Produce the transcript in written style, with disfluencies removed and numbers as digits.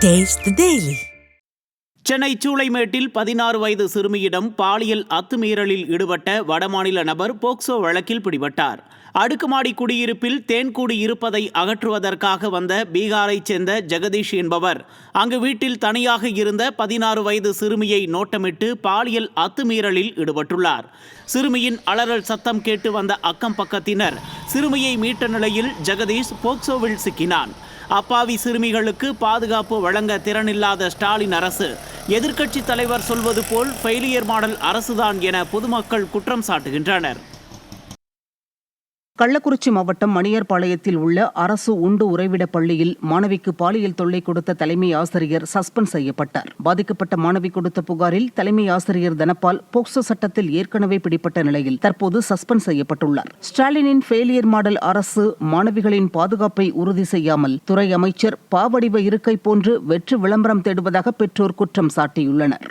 Taste the Daily. Chennai சூளைமேட்டில் 16 வயது சிறுமியிடம் பாலியல் அத்துமீறலில் ஈடுபட்ட வடமாநில நபர் போக்சோ வழக்கில் பிடிபட்டார். அடுக்குமாடி குடியிருப்பில் தேன்கூடி இருப்பதை அகற்றுவதற்காக வந்த பீகாரைச் சேர்ந்த ஜெகதீஷ் என்பவர் அங்கு வீட்டில் தனியாக இருந்த 16 வயது சிறுமியை நோட்டமிட்டு பாலியல் அத்துமீறலில் ஈடுபட்டுள்ளார். சிறுமியின் அலறல் சத்தம் கேட்டு வந்த அக்கம் பக்கத்தினர் சிறுமியை மீட்ட நிலையில் ஜெகதீஷ் போக்சோவில் சிக்கினான். அப்பாவி சிறுமிகளுக்கு பாதுகாப்பு வழங்க திறனில்லாத ஸ்டாலின் அரசு எதிர்க்கட்சி தலைவர் சொல்வது போல் ஃபெயிலியர் மாடல் அரசுதான் என பொதுமக்கள் குற்றம் சாட்டுகின்றனர். கள்ளக்குறிச்சி மாவட்டம் மணியர்பாளையத்தில் உள்ள அரசு உண்டு உறைவிட பள்ளியில் மாணவிக்கு பாலியல் தொல்லை கொடுத்த தலைமை ஆசிரியர் சஸ்பெண்ட் செய்யப்பட்டார். பாதிக்கப்பட்ட மாணவி கொடுத்த புகாரில் தலைமை ஆசிரியர் தனபால் போக்சோ சட்டத்தில் ஏற்கனவே பிடிப்பட்ட நிலையில் தற்போது சஸ்பெண்ட் செய்யப்பட்டுள்ளார். ஸ்டாலினின் ஃபெயிலியர் மாடல் அரசு மாணவிகளின் பாதுகாப்பை உறுதி செய்யாமல் துறை அமைச்சர் பாவடிவ இருக்கை போன்று வெற்று விளம்பரம் தேடுவதாக பெற்றோர் குற்றம் சாட்டியுள்ளனர்.